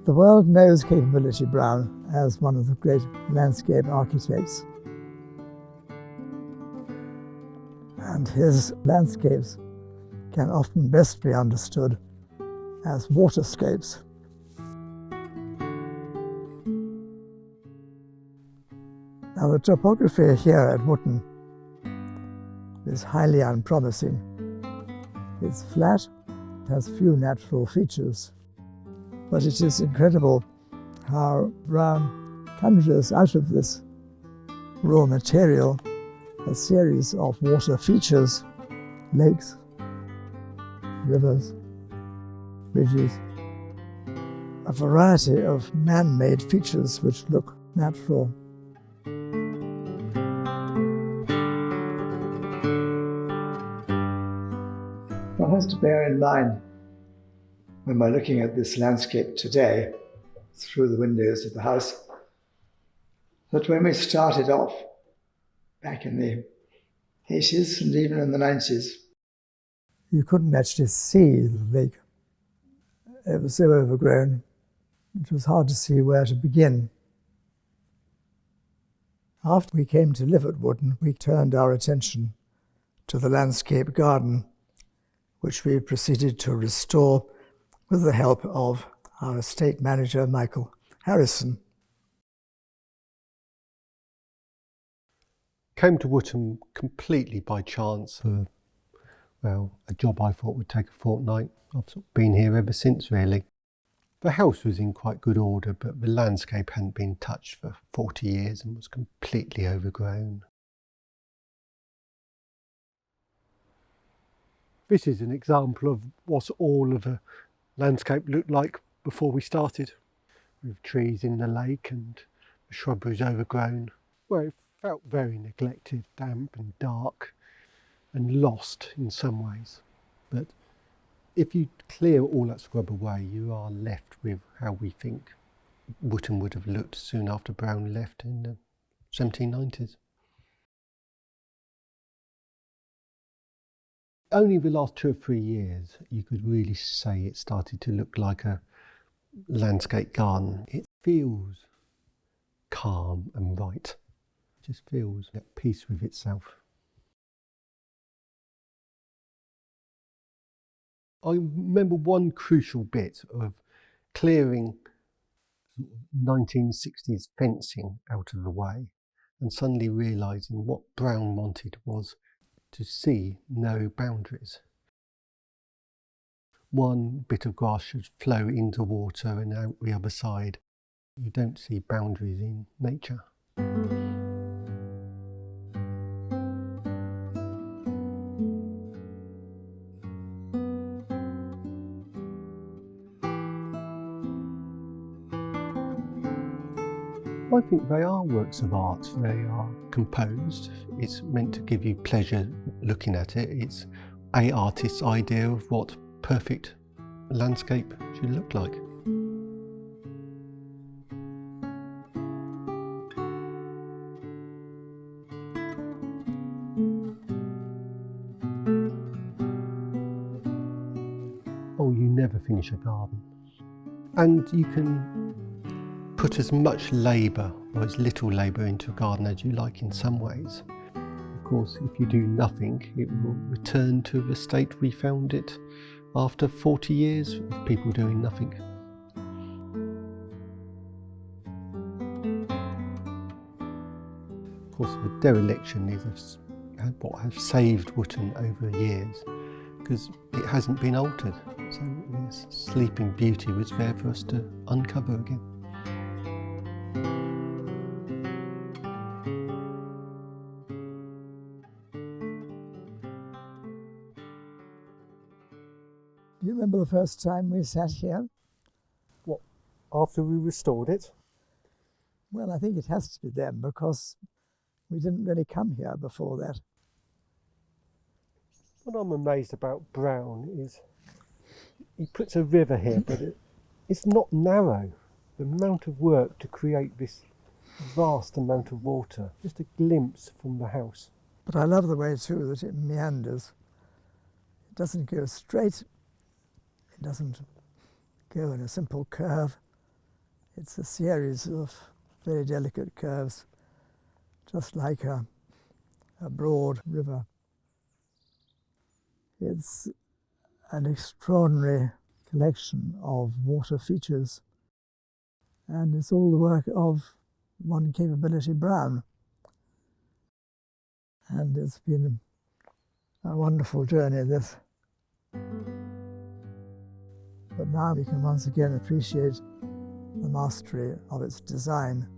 The world knows Capability Brown as one of the great landscape architects. And his landscapes can often best be understood as waterscapes. Now, the topography here at Wotton is highly unpromising. It's flat, has few natural features, but it is incredible how Brown conjures out of this raw material a series of water features, lakes, rivers, bridges, a variety of man-made features which look natural. One has to bear in mind, when we're looking at this landscape today, through the windows of the house, that when we started off, back in the 80s and even in the 90s, you couldn't actually see the lake. It was so overgrown, it was hard to see where to begin. After we came to live at Wotton, we turned our attention to the landscape garden, which we proceeded to restore with the help of our estate manager, Michael Harrison. Came to Wotton completely by chance for, well, a job I thought would take a fortnight. I've sort of been here ever since, really. The house was in quite good order, but the landscape hadn't been touched for 40 years and was completely overgrown. This is an example of what all of the landscape looked like before we started, with trees in the lake and the shrubberies overgrown. Well, it felt very neglected, damp and dark and lost in some ways. But if you clear all that scrub away, you are left with how we think Wotton would have looked soon after Brown left in the 1790s. Only the last 2 or 3 years you could really say it started to look like a landscape garden. It feels calm and right. It just feels at peace with itself. I remember one crucial bit of clearing 1960s fencing out of the way and suddenly realising what Brown wanted was to see no boundaries. One bit of grass should flow into water and out the other side. You don't see boundaries in nature. I think they are works of art. They are composed. It's meant to give you pleasure looking at it. It's an artist's idea of what perfect landscape should look like. Oh, you never finish a garden. And you can put as much labour or as little labour into a garden as you like in some ways. Of course, if you do nothing, it will return to the state we found it after 40 years of people doing nothing. Of course, the dereliction is what has saved Wotton over the years, because it hasn't been altered. So this sleeping beauty was there for us to uncover again. Do you remember the first time we sat here? What, after we restored it? Well, I think it has to be then, because we didn't really come here before that. What I'm amazed about Brown is he puts a river here, but it's not narrow. The amount of work to create this vast amount of water, just a glimpse from the house. But I love the way too that it meanders. It doesn't go straight. It doesn't go in a simple curve. It's a series of very delicate curves, just like a broad river. It's an extraordinary collection of water features, and it's all the work of one Capability Brown. And it's been a wonderful journey, this. But now we can once again appreciate the mastery of its design.